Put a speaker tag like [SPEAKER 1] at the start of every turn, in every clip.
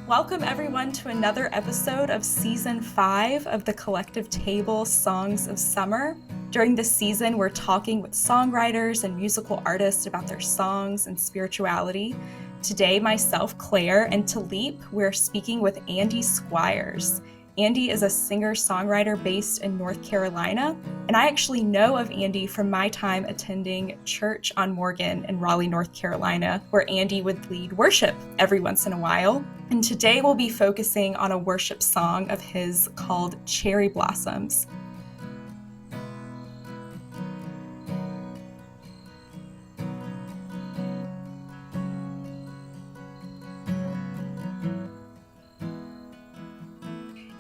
[SPEAKER 1] Welcome everyone to another episode of Season 5 of the Collective Table Songs of Summer. During this season, we're talking with songwriters and musical artists about their songs and spirituality. Today, myself, Claire, and Talip, we're speaking with Andy Squyres. Andy is a singer-songwriter based in North Carolina, and I actually know of Andy from my time attending church on Morgan in Raleigh, North Carolina, where Andy would lead worship every once in a while. And today we'll be focusing on a worship song of his called Cherry Blossoms.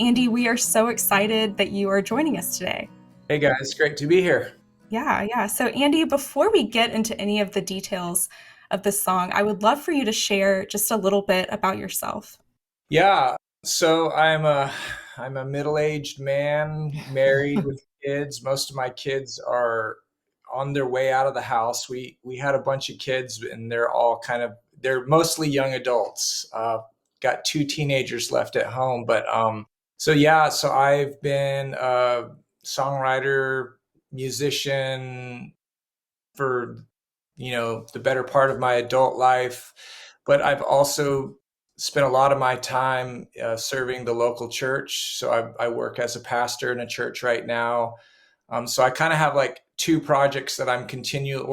[SPEAKER 1] Andy, we are so excited that you are joining us today.
[SPEAKER 2] Hey guys, great to be here.
[SPEAKER 1] Yeah. So Andy, before we get into any of the details of the song, I would love for you to share just a little bit about yourself.
[SPEAKER 2] Yeah, so I'm a middle-aged man, married with kids. Most of my kids are on their way out of the house. We had a bunch of kids, and they're mostly young adults. Got two teenagers left at home, but so I've been a songwriter, musician for the better part of my adult life, but I've also spent a lot of my time serving the local church. So I work as a pastor in a church right now. So I kind of have like three projects that I'm continually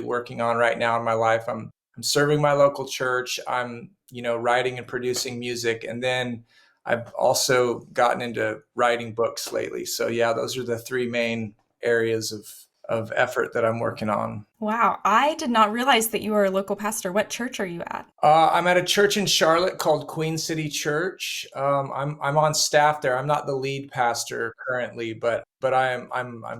[SPEAKER 2] working on right now in my life. I'm serving my local church. I'm writing and producing music, and then I've also gotten into writing books lately. So yeah, those are the three main areas of effort that I'm working on.
[SPEAKER 1] Wow, I did not realize that you are a local pastor. What church are you at?
[SPEAKER 2] I'm at a church in Charlotte called Queen City Church. I'm on staff there. I'm not the lead pastor currently, but I'm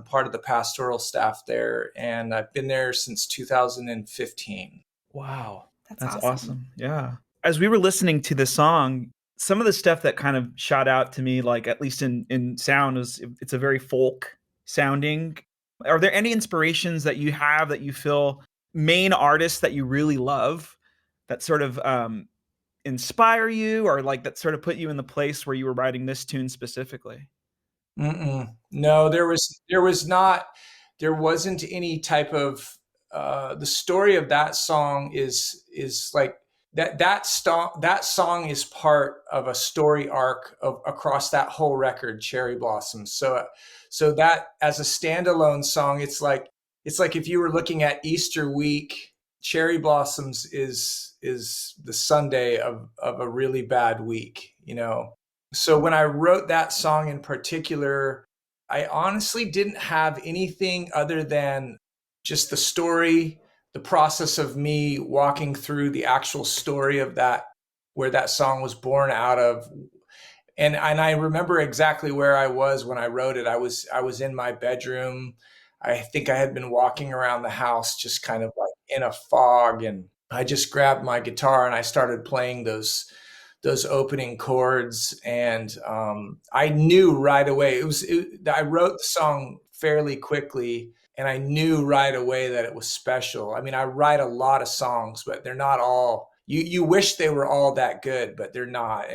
[SPEAKER 2] part of the pastoral staff there, and I've been there since 2015.
[SPEAKER 3] Wow,
[SPEAKER 1] That's
[SPEAKER 3] awesome. Yeah. As we were listening to the song, some of the stuff that kind of shot out to me, like at least in sound, is it's a very folk sounding. Are there any inspirations that you have that you feel main artists that you really love that sort of inspire you, or like that sort of put you in the place where you were writing this tune specifically?
[SPEAKER 2] No, there wasn't any type of the story of that song is like that song is part of a story arc of across that whole record, Cherry Blossoms. So that as a standalone song, it's like if you were looking at Easter week, Cherry Blossoms is the Sunday of a really bad week, you know. So when I wrote that song in particular, I honestly didn't have anything other than just the story, the process of me walking through the actual story of that, where that song was born out of. And I remember exactly where I was when I wrote it. I was in my bedroom. I think I had been walking around the house just kind of like in a fog, and I just grabbed my guitar and I started playing those opening chords, and I knew right away I wrote the song fairly quickly, and I knew right away that it was special. I mean, I write a lot of songs, but they're not all. You wish they were all that good, but they're not.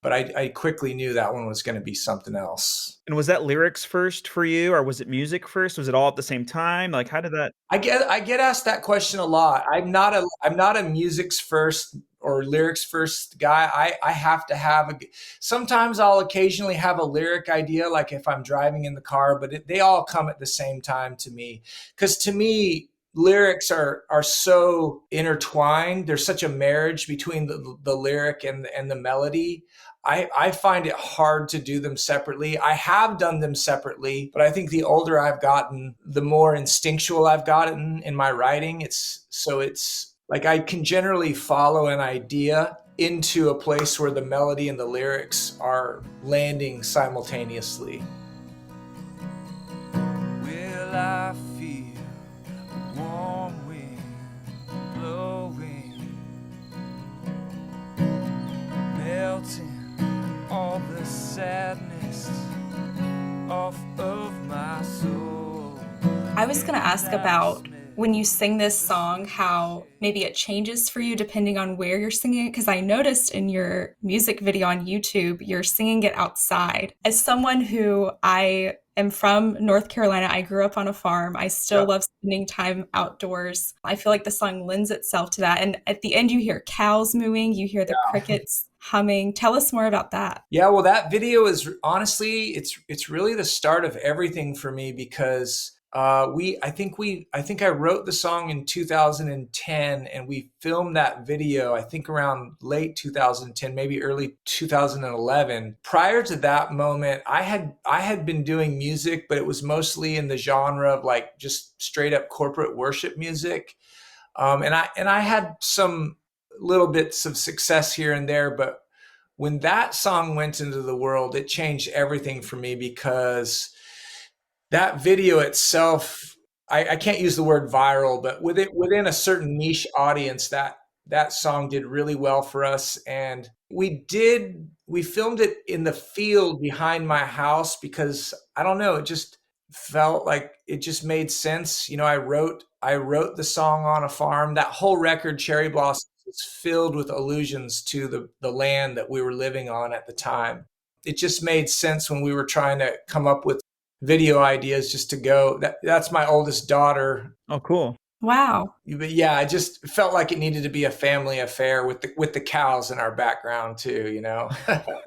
[SPEAKER 2] But I quickly knew that one was going to be something else.
[SPEAKER 3] And was that lyrics first for you, or was it music first? Was it all at the same time? Like, how did that?
[SPEAKER 2] I get asked that question a lot. I'm not a music's first or lyrics first guy. I have to have sometimes I'll occasionally have a lyric idea, like if I'm driving in the car, but they all come at the same time to me. Because to me, lyrics are so intertwined. There's such a marriage between the lyric and the melody. I find it hard to do them separately. I have done them separately, but I think the older I've gotten, the more instinctual I've gotten in my writing. It's like I can generally follow an idea into a place where the melody and the lyrics are landing simultaneously.
[SPEAKER 4] Will I feel a warm wind blowing, melting all the sadness off of my soul?
[SPEAKER 1] I was going to ask about when you sing this song, how maybe it changes for you depending on where you're singing it? Because I noticed in your music video on YouTube, you're singing it outside. As someone who I am from North Carolina, I grew up on a farm. I still
[SPEAKER 2] Yep.
[SPEAKER 1] love spending time outdoors. I feel like the song lends itself to that. And at the end, you hear cows mooing, you hear the crickets humming. Tell us more about that.
[SPEAKER 2] Yeah, well, that video is honestly, it's really the start of everything for me because I think I wrote the song in 2010 and we filmed that video, I think around late 2010, maybe early 2011. Prior to that moment, I had been doing music, but it was mostly in the genre of like just straight up corporate worship music. And I had some little bits of success here and there, but when that song went into the world, it changed everything for me because that video itself, I can't use the word viral, but within a certain niche audience, that song did really well for us. And we filmed it in the field behind my house because I don't know, it just felt like it just made sense. You know, I wrote the song on a farm. That whole record, Cherry Blossoms, is filled with allusions to the land that we were living on at the time. It just made sense when we were trying to come up with video ideas just to go. That's my oldest daughter.
[SPEAKER 3] Oh, cool.
[SPEAKER 1] Wow.
[SPEAKER 2] But yeah, I just felt like it needed to be a family affair with the cows in our background too, you know.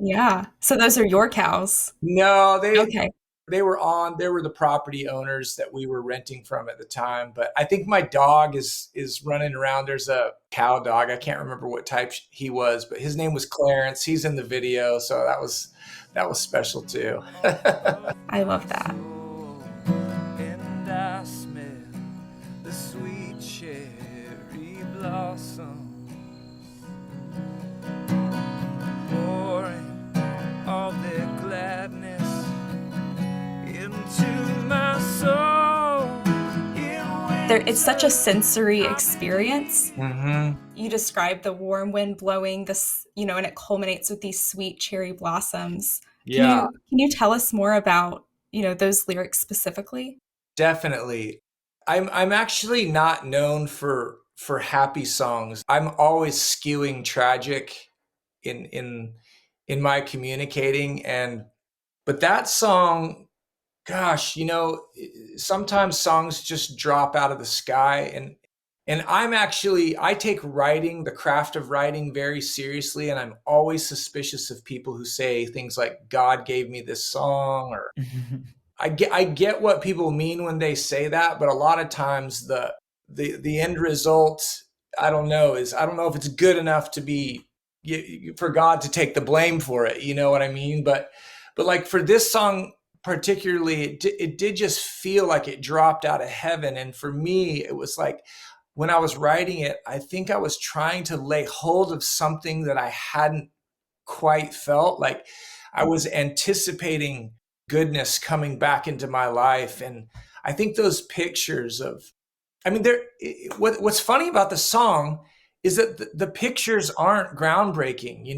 [SPEAKER 1] Yeah. So those are your cows.
[SPEAKER 2] No,
[SPEAKER 1] Okay.
[SPEAKER 2] they were the property owners that we were renting from at the time. But I think my dog is running around. There's a cow dog. I can't remember what type he was, but his name was Clarence. He's in the video, so that was special too.
[SPEAKER 1] I love that.
[SPEAKER 4] And I smell the sweet cherry blossom, pouring all their gladness into my soul.
[SPEAKER 1] It's such a sensory experience.
[SPEAKER 2] Mm-hmm.
[SPEAKER 1] You describe the warm wind blowing this, and it culminates with these sweet cherry blossoms.
[SPEAKER 2] Yeah.
[SPEAKER 1] Can you tell us more about, those lyrics specifically?
[SPEAKER 2] Definitely. I'm actually not known for happy songs. I'm always skewing tragic in my communicating, but that song, gosh, sometimes songs just drop out of the sky, and I take writing, the craft of writing, very seriously, and I'm always suspicious of people who say things like God gave me this song, or I get what people mean when they say that, but a lot of times the end result, I don't know if it's good enough to be for God to take the blame for it. You know what I mean? But like for this song particularly, it did just feel like it dropped out of heaven. And for me, it was like when I was writing it, I think I was trying to lay hold of something that I hadn't quite felt. Like I was anticipating goodness coming back into my life. And I think those pictures what's funny about the song is that the pictures aren't groundbreaking.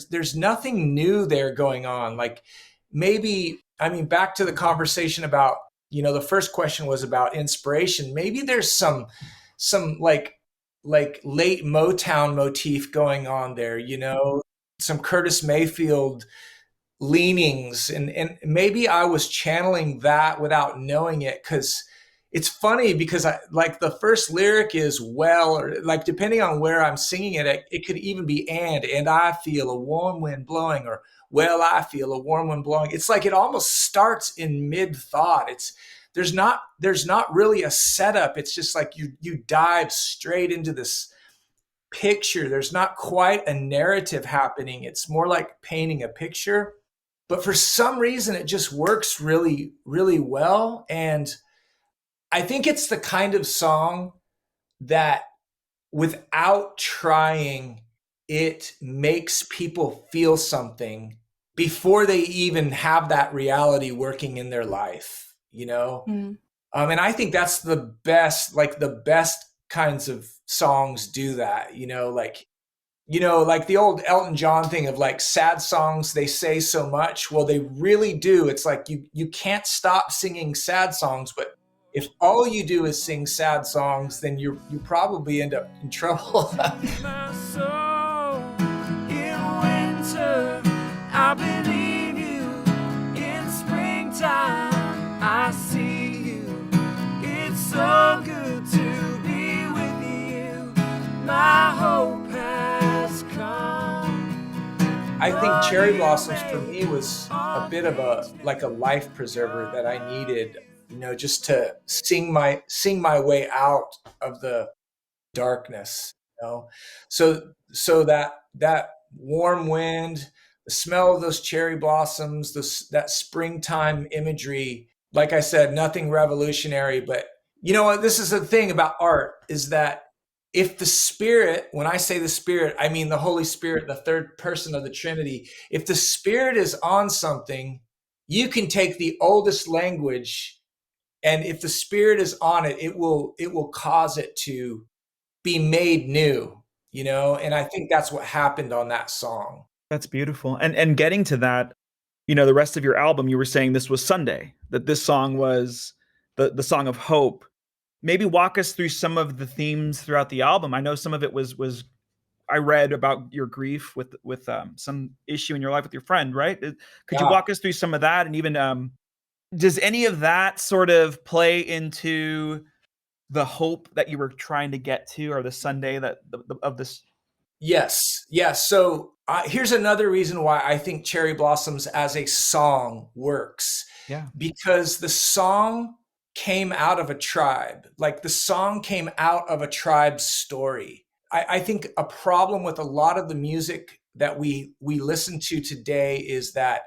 [SPEAKER 2] There's nothing new there going on. Like maybe, back to the conversation about, the first question was about inspiration. Maybe there's some like late Motown motif going on there, some Curtis Mayfield leanings, and maybe I was channeling that without knowing it. Because it's funny because I like the first lyric is well, or like depending on where I'm singing it could even be and I feel a warm wind blowing, or well, I feel a warm wind blowing. It's like it almost starts in mid thought. There's not really a setup. It's just like you dive straight into this picture. There's not quite a narrative happening. It's more like painting a picture. But for some reason, it just works really, really well. And I think it's the kind of song that without trying, it makes people feel something before they even have that reality working in their life, And I think that's the best kinds of songs do that, like the old Elton John thing of like sad songs, they say so much. Well, they really do. It's like you can't stop singing sad songs, but If all you do is sing sad songs, then you probably end up in trouble.
[SPEAKER 4] My soul in winter, I believe you. In springtime, I see you. It's so good to be with you. My hope has come.
[SPEAKER 2] I think Cherry Blossoms for me was a bit of a life preserver that I needed, just to sing my way out of the darkness, So that warm wind, the smell of those cherry blossoms, that springtime imagery, like I said, nothing revolutionary, but you know what? This is the thing about art, is that if the Spirit, when I say the Spirit, I mean the Holy Spirit, the third person of the Trinity, if the Spirit is on something, you can take the oldest language, and if the Spirit is on it, it will cause it to be made new, and I think that's what happened on that song.
[SPEAKER 3] That's beautiful. And getting to that, the rest of your album, you were saying this was Sunday, that this song was the song of hope. Maybe walk us through some of the themes throughout the album. I know some of it was I read about your grief with some issue in your life with your friend, right? Could you walk us through some of that? And even does any of that sort of play into the hope that you were trying to get to, or the Sunday of this?
[SPEAKER 2] Yes. So here's another reason why I think Cherry Blossoms as a song works.
[SPEAKER 3] Yeah.
[SPEAKER 2] Because the song came out of a tribe. Like, the song came out of a tribe's story. I think a problem with a lot of the music that we listen to today is that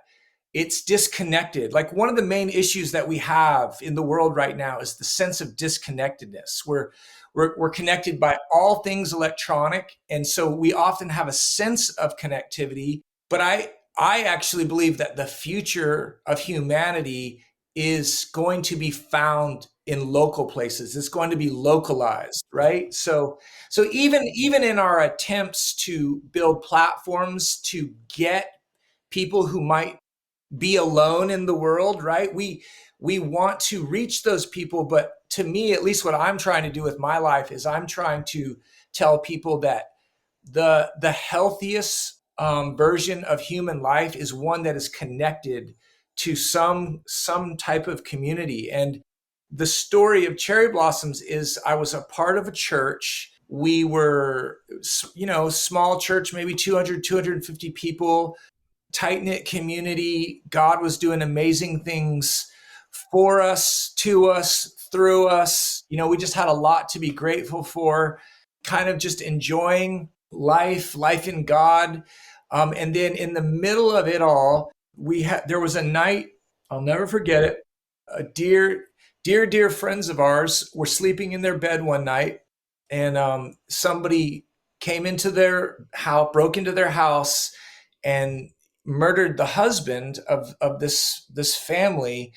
[SPEAKER 2] it's disconnected. Like, one of the main issues that we have in the world right now is the sense of disconnectedness. We're connected by all things electronic, and so we often have a sense of connectivity. But I actually believe that the future of humanity is going to be found in local places. It's going to be localized, right? So even in our attempts to build platforms to get people who might be alone in the world, right? We want to reach those people, but to me, at least what I'm trying to do with my life is I'm trying to tell people that the healthiest version of human life is one that is connected to some type of community. And the story of Cherry Blossoms is I was a part of a church. We were, small church, maybe 200, 250 people, tight-knit community. God was doing amazing things for us, to us, through us. We just had a lot to be grateful for, kind of just enjoying life in God. And then in the middle of it all, there was a night, I'll never forget it. A dear friends of ours were sleeping in their bed one night, and somebody came into their house, broke into their house, and murdered the husband of this family.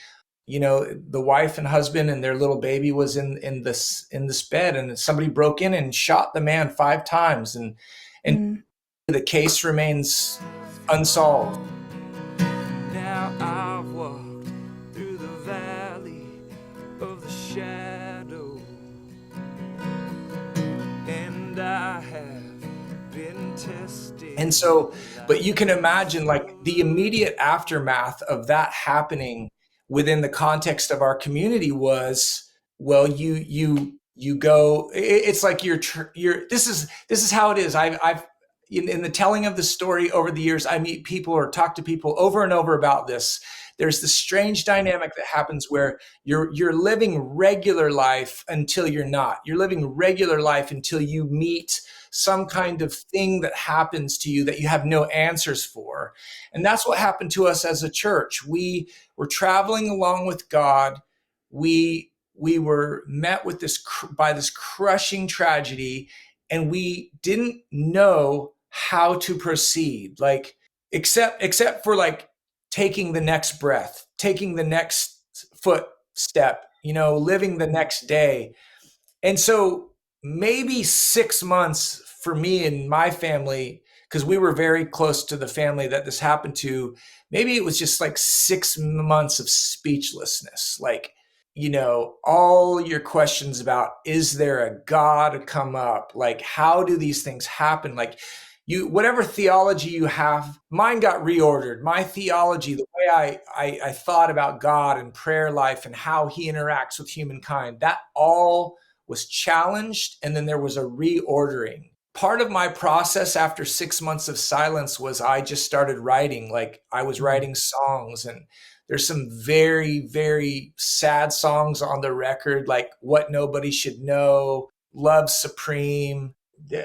[SPEAKER 2] The wife and husband and their little baby was in this bed, and somebody broke in and shot the man 5 times, and the case remains unsolved.
[SPEAKER 4] Now I've walked through the valley of the shadow, and I have been tested.
[SPEAKER 2] And so, but you can imagine, like, the immediate aftermath of that happening within the context of our community was, well, you go, it's like this is how it is. I've in the telling of the story over the years, I meet people or talk to people over and over about this. There's this strange dynamic that happens where you're living regular life until you're not. You're living regular life until you meet some kind of thing that happens to you that you have no answers for. And that's what happened to us as a church. We were traveling along with God. We were met with this crushing tragedy, and we didn't know how to proceed, like, except for like taking the next breath, taking the next footstep, living the next day. And so maybe 6 months for me and my family, because we were very close to the family that this happened to, maybe it was just like 6 months of speechlessness. Like, all your questions about, is there a God come up? Like, how do these things happen? Like, whatever theology you have, mine got reordered. My theology, the way I thought about God and prayer life and how he interacts with humankind, that all was challenged. And then there was a reordering. Part of my process after 6 months of silence was I just started writing. Like, I was writing songs, and there's some very, very sad songs on the record, like What Nobody Should Know, Love Supreme.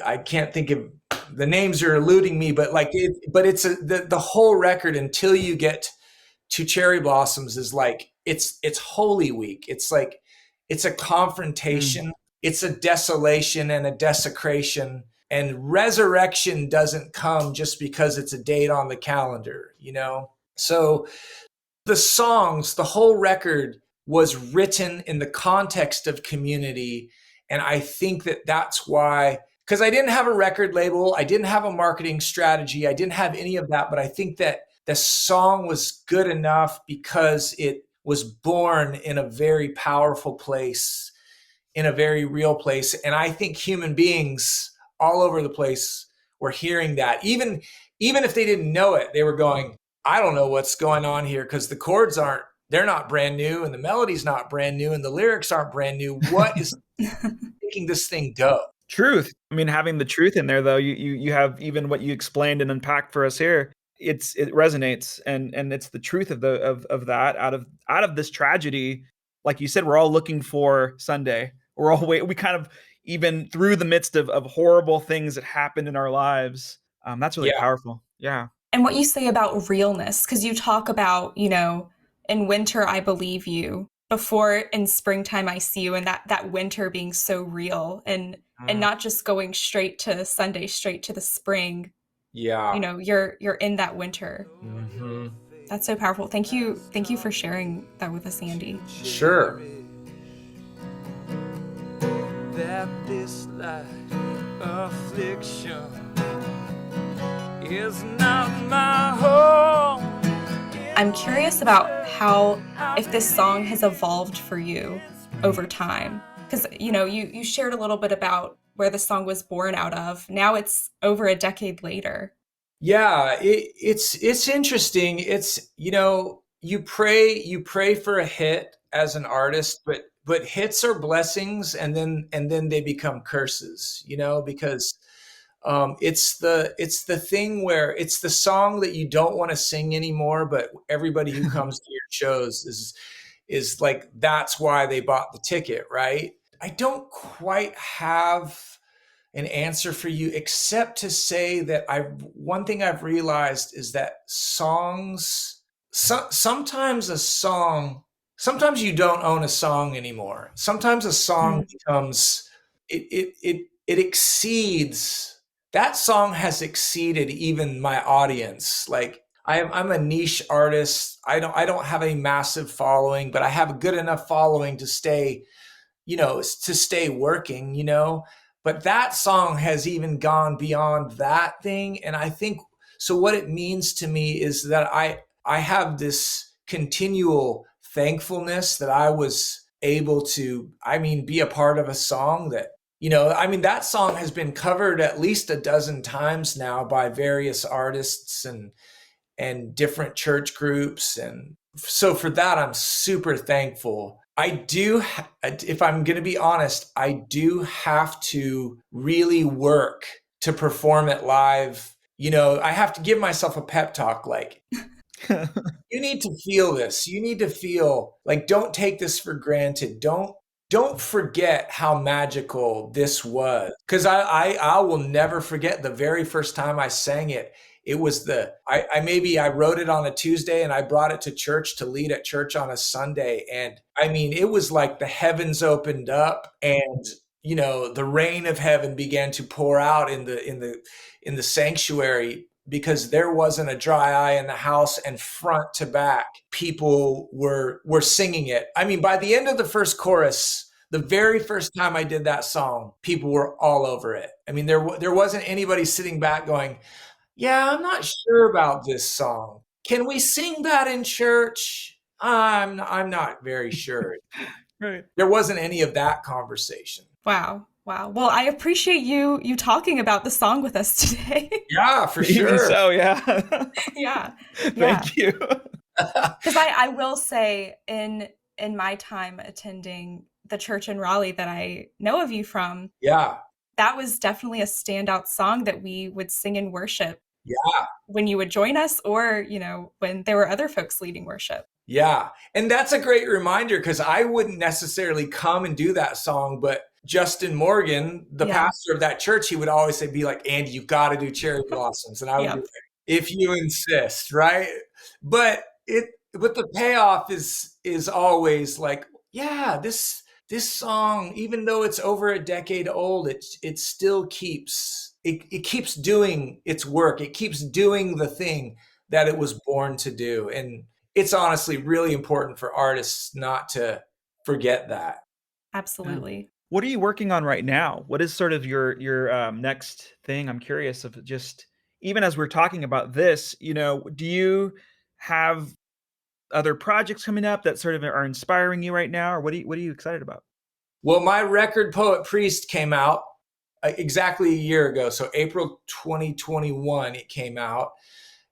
[SPEAKER 2] I can't think of, the names are eluding me, but it's the whole record until you get to Cherry Blossoms is like, it's Holy Week. It's like, it's a confrontation. It's a desolation and a desecration. And resurrection doesn't come just because it's a date on the calendar, So the songs, the whole record was written in the context of community. And I think that's why, because I didn't have a record label, I didn't have a marketing strategy, I didn't have any of that, but I think that the song was good enough because it was born in a very powerful place, in a very real place. And I think human beings all over the place were hearing that. Even if they didn't know it, they were going, I don't know what's going on here, because the chords they're not brand new, and the melody's not brand new, and the lyrics aren't brand new. What is making this thing go?
[SPEAKER 3] Truth. I mean, having the truth in there, though, you have even what you explained and unpacked for us here. It resonates, and it's the truth of that out of this tragedy. Like you said, we're all looking for Sunday. We're all we kind of, even through the midst of horrible things that happened in our lives. That's really powerful. Yeah.
[SPEAKER 1] And what you say about realness, because you talk about, in winter, I believe you, before in springtime, I see you, and that winter being so real, and not just going straight to Sunday, straight to the spring.
[SPEAKER 2] Yeah.
[SPEAKER 1] You're in that winter.
[SPEAKER 2] Mm-hmm.
[SPEAKER 1] That's so powerful. Thank you for sharing that with us, Andy.
[SPEAKER 2] Sure.
[SPEAKER 4] That this light affliction is not my home.
[SPEAKER 1] I'm curious about if this song has evolved for you over time. Because, you shared a little bit about where the song was born out of. Now it's over a decade later.
[SPEAKER 2] Yeah, it's interesting. It's, you pray for a hit as an artist, but hits are blessings, and then they become curses, because it's the thing where it's the song that you don't want to sing anymore, but everybody who comes to your shows is like, that's why they bought the ticket, right? I don't quite have an answer for you, except to say that one thing I've realized is that songs, sometimes you don't own a song anymore. Sometimes a song becomes, it exceeds, that song has exceeded even my audience. Like, I'm a niche artist. I don't have a massive following, but I have a good enough following to stay working, but that song has even gone beyond that thing. And I think, so what it means to me is that I have this continual thankfulness that I was able to, be a part of a song that, that song has been covered at least a dozen times now by various artists and different church groups. And so for that, I'm super thankful. I do, if I'm going to be honest, I do have to really work to perform it live. I have to give myself a pep talk, like, you need to feel this. You need to feel like, don't take this for granted. Don't forget how magical this was. Because I will never forget the very first time I sang it. It was I wrote it on a Tuesday, and I brought it to church to lead at church on a Sunday. And it was like the heavens opened up, and, the rain of heaven began to pour out in the sanctuary, because there wasn't a dry eye in the house, and front to back, people were singing it. By the end of the first chorus, the very first time I did that song, people were all over it. There wasn't anybody sitting back going, yeah, I'm not sure about this song. Can we sing that in church? I'm not very sure.
[SPEAKER 3] Right.
[SPEAKER 2] There wasn't any of that conversation.
[SPEAKER 1] Wow. Wow. Well, I appreciate you talking about the song with us today.
[SPEAKER 2] Yeah, for
[SPEAKER 3] Even
[SPEAKER 2] sure.
[SPEAKER 3] so, yeah.
[SPEAKER 1] Yeah.
[SPEAKER 3] Thank you.
[SPEAKER 1] Because I will say in my time attending the church in Raleigh that I know of you from,
[SPEAKER 2] Yeah.
[SPEAKER 1] that was definitely a standout song that we would sing in worship.
[SPEAKER 2] Yeah.
[SPEAKER 1] When you would join us, or, when there were other folks leading worship.
[SPEAKER 2] Yeah. And that's a great reminder, because I wouldn't necessarily come and do that song, but Justin Morgan, the pastor of that church, he would always say, be like, Andy, you got to do Cherry Blossoms. And I would be like, if you insist, right? But the payoff is always like, yeah, this song, even though it's over a decade old, it still keeps doing its work. It keeps doing the thing that it was born to do. And it's honestly really important for artists not to forget that.
[SPEAKER 1] Absolutely.
[SPEAKER 3] Yeah. What are you working on right now? What is sort of your next thing? I'm curious of, just even as we're talking about this, do you have other projects coming up that sort of are inspiring you right now, or what are you excited about?
[SPEAKER 2] Well, my record Poet Priest came out exactly a year ago. So April 2021, it came out.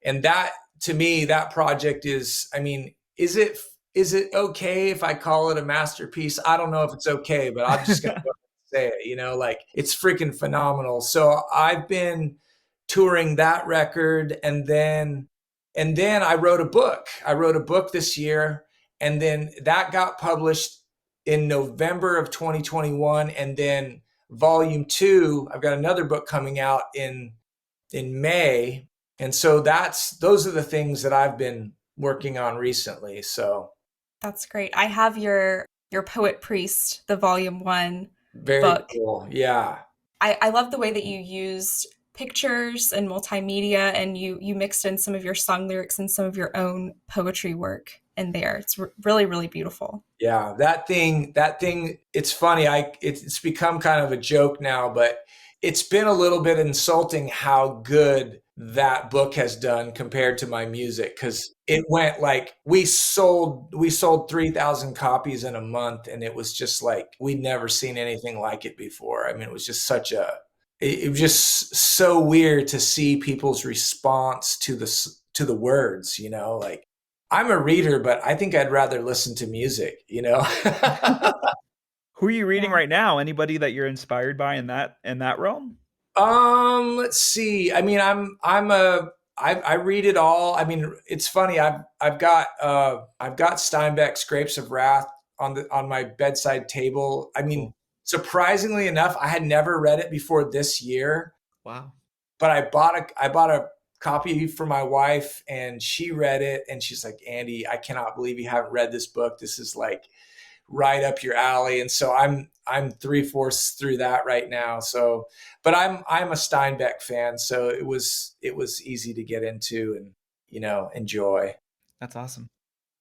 [SPEAKER 2] And that, to me, that project is, I mean, is it okay if I call it a masterpiece? I don't know if it's okay, but I'm just going to say it, like, it's freaking phenomenal. So I've been touring that record, and then I wrote a book. I wrote a book this year, and then that got published in November of 2021. And then volume 2, I've got another book coming out in May. And so those are the things that I've been working on recently. So
[SPEAKER 1] that's great. I have your Poet Priest, the volume 1
[SPEAKER 2] very
[SPEAKER 1] book.
[SPEAKER 2] cool. Yeah.
[SPEAKER 1] I love the way that you used pictures and multimedia, and you mixed in some of your song lyrics and some of your own poetry work in there. It's really, really beautiful.
[SPEAKER 2] Yeah, that thing, it's funny. It's become kind of a joke now, but it's been a little bit insulting how good that book has done compared to my music. 'Cause it went like, we sold 3,000 copies in a month. And it was just like, we'd never seen anything like it before. I mean, it was just it was just so weird to see people's response to the words, like, I'm a reader, but I think I'd rather listen to music,
[SPEAKER 3] Who are you reading right now? Anybody that you're inspired by in that realm?
[SPEAKER 2] Let's see. I mean, I read it all. I mean, it's funny. I've got Steinbeck's Grapes of Wrath on my bedside table. I mean, surprisingly enough, I had never read it before this year.
[SPEAKER 3] Wow.
[SPEAKER 2] But I bought a copy for my wife, and she read it, and she's like, Andy, I cannot believe you haven't read this book. This is like right up your alley. And so I'm 3/4 through that right now. So, but I'm a Steinbeck fan, so it was easy to get into and, enjoy.
[SPEAKER 3] That's awesome.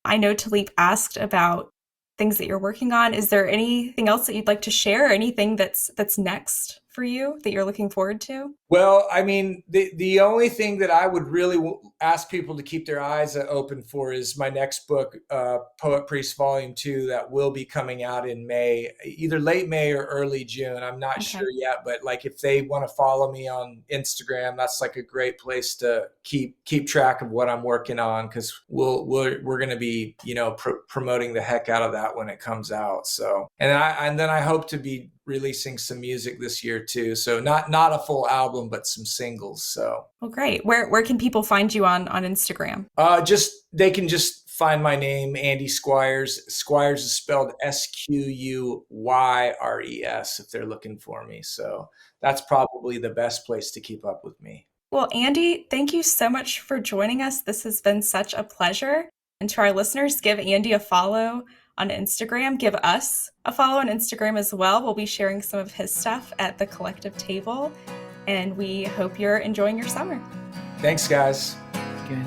[SPEAKER 1] I know Talip asked about things that you're working on. Is there anything else that you'd like to share? Anything that's next for you that you're looking forward to?
[SPEAKER 2] Well, I mean, the only thing that I would really ask people to keep their eyes open for is my next book, Poet Priest Volume 2, that will be coming out in May, either late May or early June. I'm not sure yet, but like, if they want to follow me on Instagram, that's like a great place to keep track of what I'm working on, because we're going to be, promoting the heck out of that when it comes out. So, and then I hope to be releasing some music this year too. So not a full album, but some singles. So, well,
[SPEAKER 1] great. Where can people find you on Instagram?
[SPEAKER 2] They can just find my name, Andy Squyres. Squyres is spelled Squyres if they're looking for me. So that's probably the best place to keep up with me.
[SPEAKER 1] Well, Andy, thank you so much for joining us. This has been such a pleasure. And to our listeners, give Andy a follow on Instagram. Give us a follow on Instagram as well. We'll be sharing some of his stuff at the Collective Table, and we hope you're enjoying your summer.
[SPEAKER 2] Thanks, guys.
[SPEAKER 3] Good.